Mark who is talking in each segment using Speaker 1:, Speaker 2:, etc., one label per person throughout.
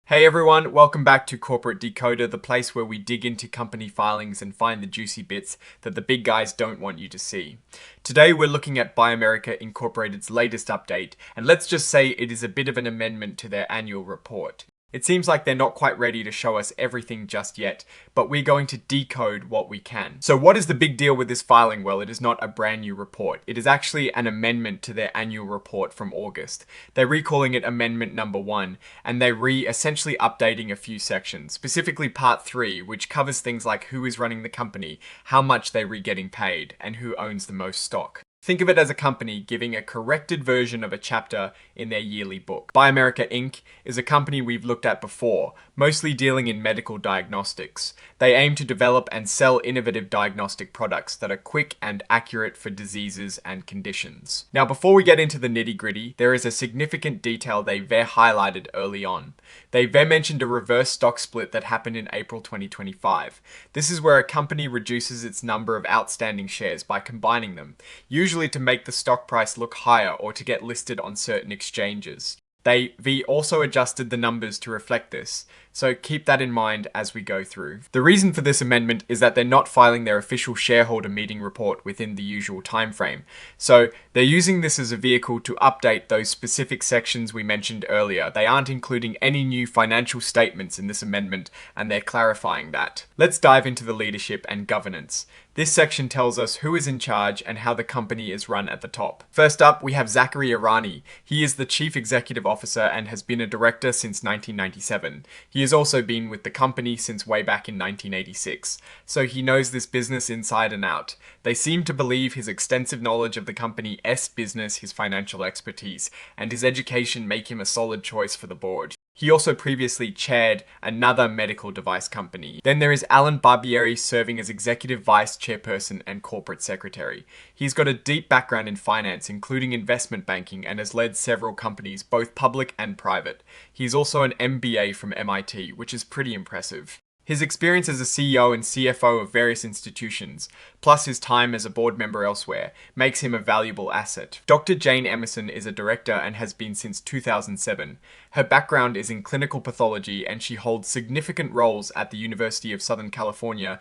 Speaker 1: Hey everyone, welcome back to Corporate Decoder, the place where we dig into company filings and find the juicy bits that the big guys don't want you to see. Today we're looking at BIOMERICA Incorporated's latest update, and let's just say it is a bit of an amendment to their annual report. It seems like they're not quite ready to show us everything just yet, but we're going to decode what we can. So what is the big deal with this filing? Well, it is not a brand new report. It is actually an amendment to their annual report from August. They're recalling it Amendment Number 1, and they're essentially updating a few sections, specifically Part 3, which covers things like who is running the company, how much they're getting paid, and who owns the most stock. Think of it as a company giving a corrected version of a chapter in their yearly book. BIOMERICA Inc. is a company we've looked at before, mostly dealing in medical diagnostics. They aim to develop and sell innovative diagnostic products that are quick and accurate for diseases and conditions. Now, before we get into the nitty-gritty, there is a significant detail they highlighted early on. They mentioned a reverse stock split that happened in April 2025. This is where a company reduces its number of outstanding shares by combining them, usually to make the stock price look higher or to get listed on certain exchanges. They also adjusted the numbers to reflect this, so keep that in mind as we go through. The reason for this amendment is that they're not filing their official shareholder meeting report within the usual time frame, so they're using this as a vehicle to update those specific sections we mentioned earlier. They aren't including any new financial statements in this amendment, and they're clarifying that. Let's dive into the leadership and governance. This section tells us who is in charge and how the company is run at the top. First up, we have Zachary Irani. He is the Chief Executive Officer and has been a director since 1997. He has also been with the company since way back in 1986, so he knows this business inside and out. They seem to believe his extensive knowledge of the company's business, his financial expertise, and his education make him a solid choice for the board. He also previously chaired another medical device company. Then there is Alan Barbieri serving as Executive Vice Chairperson and Corporate Secretary. He's got a deep background in finance, including investment banking, and has led several companies, both public and private. He's also an MBA from MIT, which is pretty impressive. His experience as a CEO and CFO of various institutions, plus his time as a board member elsewhere, makes him a valuable asset. Dr. Jane Emerson is a director and has been since 2007. Her background is in clinical pathology and she holds significant roles at the University of Southern California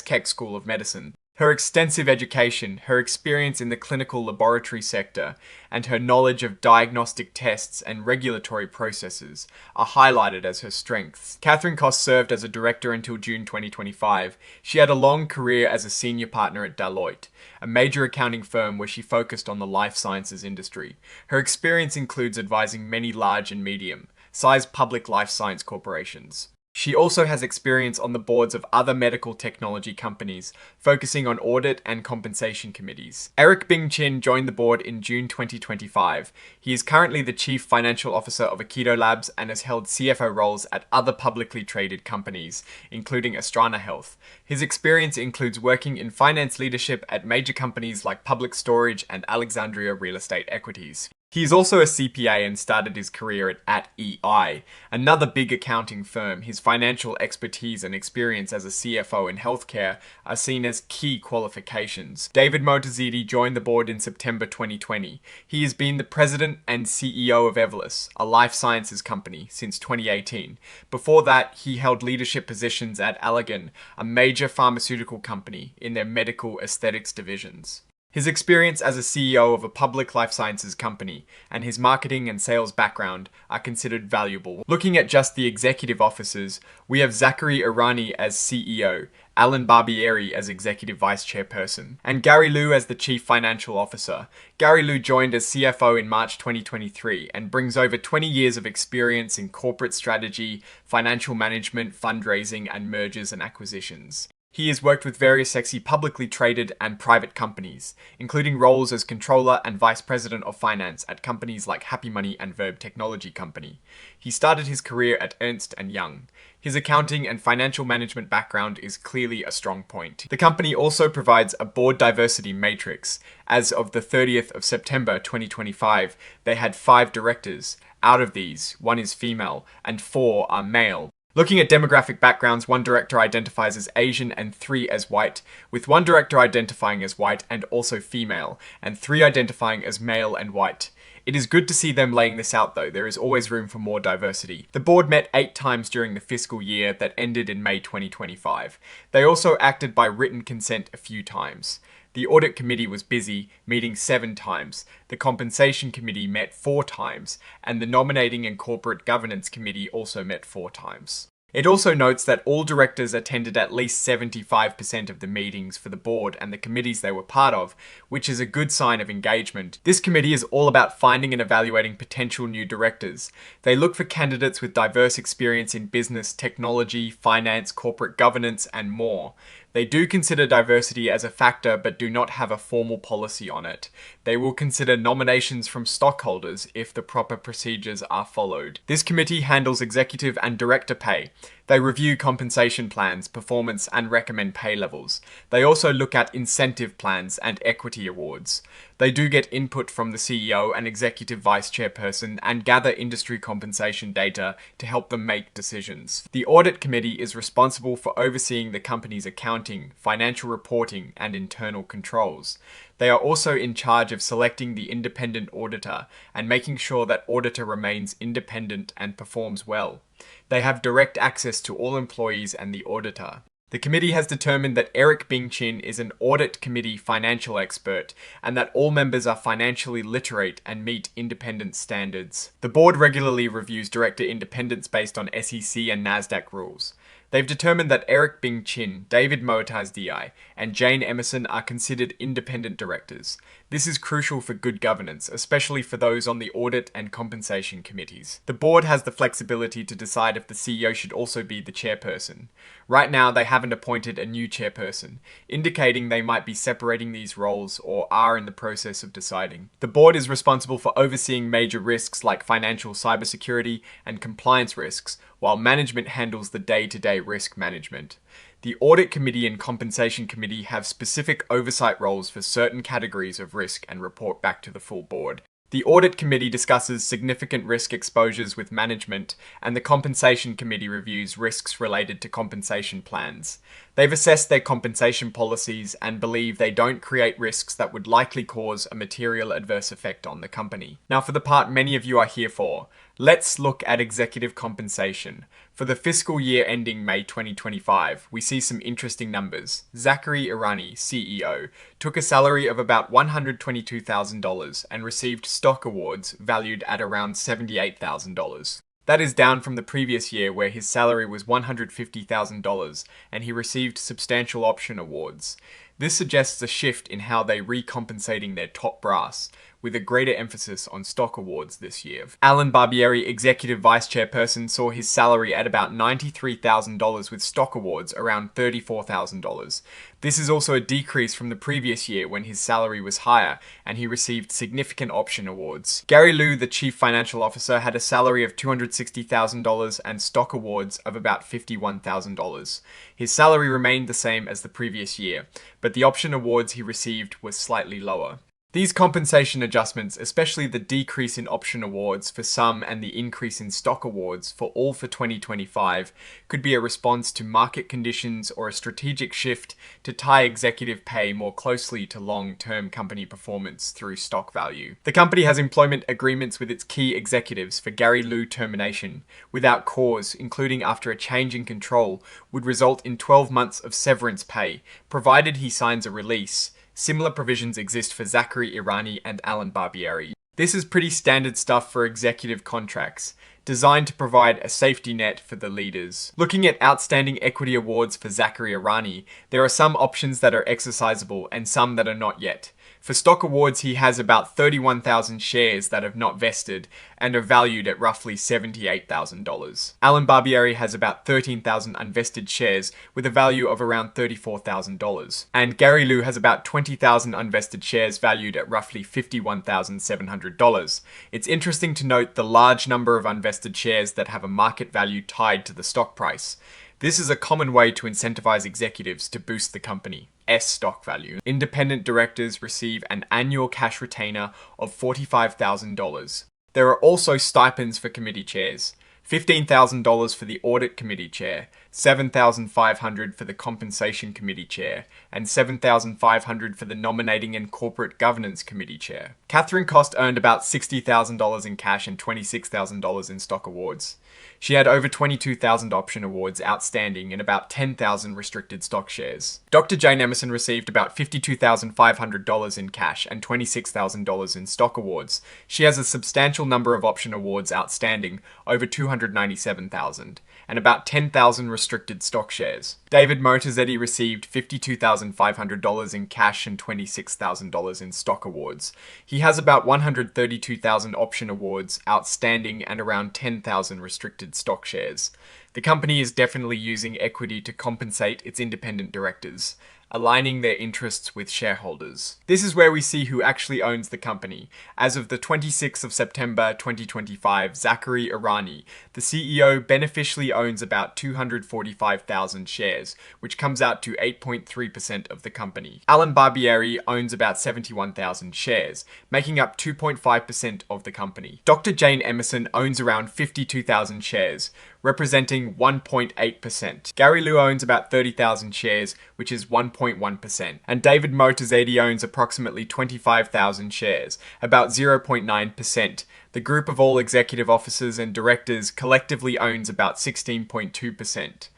Speaker 1: Keck School of Medicine. Her extensive education, her experience in the clinical laboratory sector, and her knowledge of diagnostic tests and regulatory processes are highlighted as her strengths. Catherine Koss served as a director until June 2025. She had a long career as a senior partner at Deloitte, a major accounting firm where she focused on the life sciences industry. Her experience includes advising many large and medium-sized public life science corporations. She also has experience on the boards of other medical technology companies, focusing on audit and compensation committees. Eric Bing Chin joined the board in June 2025. He is currently the Chief Financial Officer of Aikido Labs and has held CFO roles at other publicly traded companies, including Astrana Health. His experience includes working in finance leadership at major companies like Public Storage and Alexandria Real Estate Equities. He is also a CPA and started his career at EI, another big accounting firm. His financial expertise and experience as a CFO in healthcare are seen as key qualifications. David Monteziti joined the board in September 2020. He has been the president and CEO of Evolus, a life sciences company, since 2018. Before that, he held leadership positions at Allergan, a major pharmaceutical company, in their medical aesthetics divisions. His experience as a CEO of a public life sciences company and his marketing and sales background are considered valuable. Looking at just the executive officers, we have Zachary Irani as CEO, Alan Barbieri as Executive Vice Chairperson, and Gary Liu as the Chief Financial Officer. Gary Liu joined as CFO in March 2023 and brings over 20 years of experience in corporate strategy, financial management, fundraising, and mergers and acquisitions. He has worked with various sexy publicly traded and private companies, including roles as Controller and Vice President of Finance at companies like Happy Money and Verb Technology Company. He started his career at Ernst & Young. His accounting and financial management background is clearly a strong point. The company also provides a board diversity matrix. As of the 30th of September 2025, they had 5 directors. Out of these, 1 is female and 4 are male. Looking at demographic backgrounds, 1 director identifies as Asian and 3 as white, with 1 director identifying as white and also female, and 3 identifying as male and white. It is good to see them laying this out though, there is always room for more diversity. The board met 8 times during the fiscal year that ended in May 2025. They also acted by written consent a few times. The audit committee was busy, meeting 7 times. The compensation committee met 4 times, and the nominating and corporate governance committee also met 4 times. It also notes that all directors attended at least 75% of the meetings for the board and the committees they were part of, which is a good sign of engagement. This committee is all about finding and evaluating potential new directors. They look for candidates with diverse experience in business, technology, finance, corporate governance, and more. They do consider diversity as a factor but do not have a formal policy on it. They will consider nominations from stockholders if the proper procedures are followed. This committee handles executive and director pay. They review compensation plans, performance, and recommend pay levels. They also look at incentive plans and equity awards. They do get input from the CEO and executive vice chairperson and gather industry compensation data to help them make decisions. The audit committee is responsible for overseeing the company's accounting, financial reporting, and internal controls. They are also in charge of selecting the independent auditor and making sure that auditor remains independent and performs well. They have direct access to all employees and the auditor. The committee has determined that Eric Bing Chin is an audit committee financial expert and that all members are financially literate and meet independent standards. The board regularly reviews director independence based on SEC and NASDAQ rules. They've determined that Eric Bing Chin, David Moataz DI, and Jane Emerson are considered independent directors. This is crucial for good governance, especially for those on the audit and compensation committees. The board has the flexibility to decide if the CEO should also be the chairperson. Right now, they haven't appointed a new chairperson, indicating they might be separating these roles or are in the process of deciding. The board is responsible for overseeing major risks like financial cybersecurity and compliance risks, while management handles the day-to-day risk management. The Audit Committee and Compensation Committee have specific oversight roles for certain categories of risk and report back to the full board. The Audit Committee discusses significant risk exposures with management, and the Compensation Committee reviews risks related to compensation plans. They've assessed their compensation policies and believe they don't create risks that would likely cause a material adverse effect on the company. Now for the part many of you are here for, let's look at executive compensation. For the fiscal year ending May 2025, we see some interesting numbers. Zachary Irani, CEO, took a salary of about $122,000 and received stock awards valued at around $78,000. That is down from the previous year where his salary was $150,000 and he received substantial option awards. This suggests a shift in how they recompensating their top brass, with a greater emphasis on stock awards this year. Alan Barbieri, Executive Vice Chairperson, saw his salary at about $93,000 with stock awards around $34,000. This is also a decrease from the previous year when his salary was higher and he received significant option awards. Gary Liu, the Chief Financial Officer, had a salary of $260,000 and stock awards of about $51,000. His salary remained the same as the previous year, but the option awards he received were slightly lower. These compensation adjustments, especially the decrease in option awards for some and the increase in stock awards for all for 2025, could be a response to market conditions or a strategic shift to tie executive pay more closely to long-term company performance through stock value. The company has employment agreements with its key executives for Gary Liu termination, without cause, including after a change in control, would result in 12 months of severance pay, provided he signs a release. Similar provisions exist for Zachary Irani and Alan Barbieri. This is pretty standard stuff for executive contracts, designed to provide a safety net for the leaders. Looking at outstanding equity awards for Zachary Irani, there are some options that are exercisable and some that are not yet. For stock awards, he has about 31,000 shares that have not vested and are valued at roughly $78,000. Alan Barbieri has about 13,000 unvested shares with a value of around $34,000. And Gary Liu has about 20,000 unvested shares valued at roughly $51,700. It's interesting to note the large number of unvested shares that have a market value tied to the stock price. This is a common way to incentivize executives to boost the company. Stock value. Independent directors receive an annual cash retainer of $45,000. There are also stipends for committee chairs. $15,000 for the Audit Committee Chair, $7,500 for the Compensation Committee Chair, and $7,500 for the Nominating and Corporate Governance Committee Chair. Catherine Cost earned about $60,000 in cash and $26,000 in stock awards. She had over 22,000 option awards outstanding and about 10,000 restricted stock shares. Dr. Jane Emerson received about $52,500 in cash and $26,000 in stock awards. She has a substantial number of option awards outstanding, over 297,000, and about 10,000 restricted stock shares. David Motazetti received $52,500 in cash and $26,000 in stock awards. He has about 132,000 option awards outstanding and around 10,000 restricted stock shares. The company is definitely using equity to compensate its independent directors, aligning their interests with shareholders. This is where we see who actually owns the company. As of the 26th of September 2025, Zachary Irani, the CEO, beneficially owns about 245,000 shares, which comes out to 8.3% of the company. Alan Barbieri owns about 71,000 shares, making up 2.5% of the company. Dr. Jane Emerson owns around 52,000 shares, representing 1.8%. Gary Liu owns about 30,000 shares, which is 1.1%. And David Motazetti owns approximately 25,000 shares, about 0.9%. The group of all executive officers and directors collectively owns about 16.2%.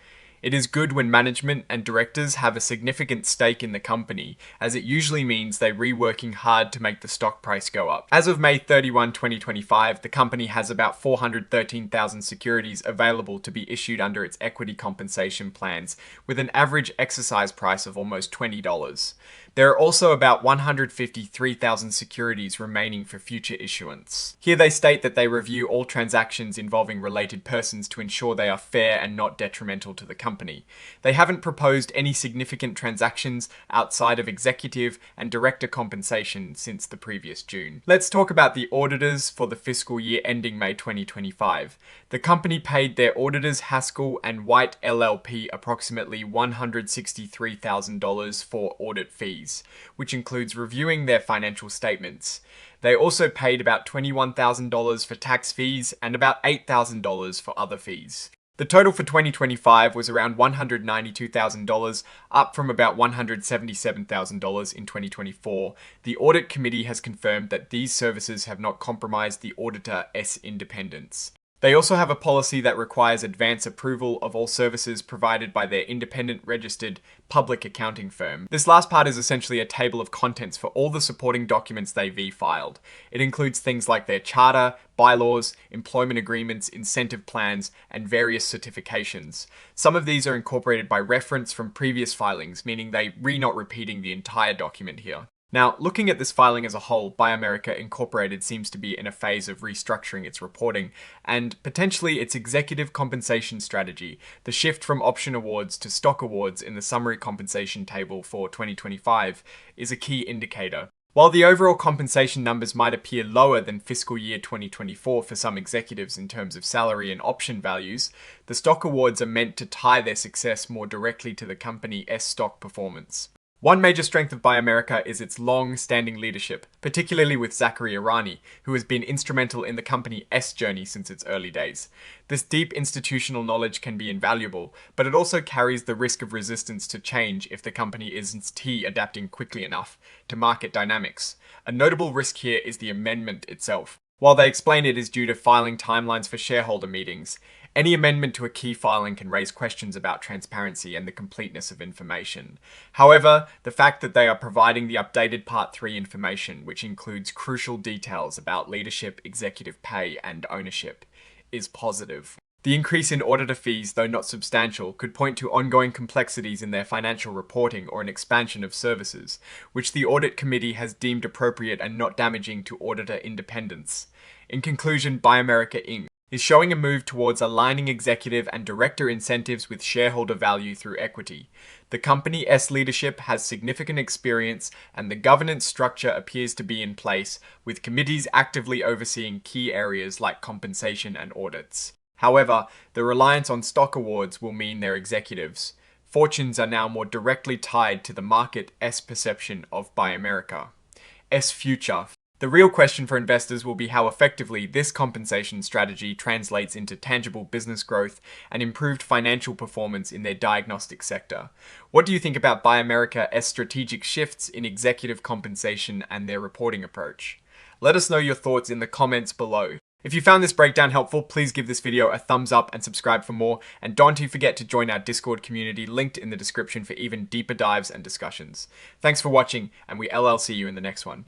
Speaker 1: It is good when management and directors have a significant stake in the company, as it usually means they're reworking hard to make the stock price go up. As of May 31, 2025, the company has about 413,000 securities available to be issued under its equity compensation plans, with an average exercise price of almost $20. There are also about 153,000 securities remaining for future issuance. Here they state that they review all transactions involving related persons to ensure they are fair and not detrimental to the company. They haven't proposed any significant transactions outside of executive and director compensation since the previous June. Let's talk about the auditors for the fiscal year ending May 2025. The company paid their auditors Haskell and White LLP approximately $163,000 for audit fees, which includes reviewing their financial statements. They also paid about $21,000 for tax fees and about $8,000 for other fees. The total for 2025 was around $192,000, up from about $177,000 in 2024. The Audit Committee has confirmed that these services have not compromised the auditor's independence. They also have a policy that requires advance approval of all services provided by their independent registered public accounting firm. This last part is essentially a table of contents for all the supporting documents they've filed. It includes things like their charter, bylaws, employment agreements, incentive plans, and various certifications. Some of these are incorporated by reference from previous filings, meaning they're not repeating the entire document here. Now, looking at this filing as a whole, BIOMERICA Incorporated seems to be in a phase of restructuring its reporting and potentially its executive compensation strategy. The shift from option awards to stock awards in the summary compensation table for 2025 is a key indicator. While the overall compensation numbers might appear lower than fiscal year 2024 for some executives in terms of salary and option values, the stock awards are meant to tie their success more directly to the company's stock performance. One major strength of BIOMERICA is its long-standing leadership, particularly with Zachary Irani, who has been instrumental in the company's journey since its early days. This deep institutional knowledge can be invaluable, but it also carries the risk of resistance to change if the company isn't adapting quickly enough to market dynamics. A notable risk here is the amendment itself. While they explain it is due to filing timelines for shareholder meetings, any amendment to a key filing can raise questions about transparency and the completeness of information. However, the fact that they are providing the updated Part 3 information, which includes crucial details about leadership, executive pay, and ownership, is positive. The increase in auditor fees, though not substantial, could point to ongoing complexities in their financial reporting or an expansion of services, which the Audit Committee has deemed appropriate and not damaging to auditor independence. In conclusion, BIOMERICA Inc. is showing a move towards aligning executive and director incentives with shareholder value through equity. The company's leadership has significant experience and the governance structure appears to be in place, with committees actively overseeing key areas like compensation and audits. However, the reliance on stock awards will mean their executives' fortunes are now more directly tied to the market's perception of BIOMERICA's future. The real question for investors will be how effectively this compensation strategy translates into tangible business growth and improved financial performance in their diagnostic sector. What do you think about BIOMERICA's strategic shifts in executive compensation and their reporting approach? Let us know your thoughts in the comments below. If you found this breakdown helpful, please give this video a thumbs up and subscribe for more. And don't forget to join our Discord community linked in the description for even deeper dives and discussions. Thanks for watching, and we'll see you in the next one.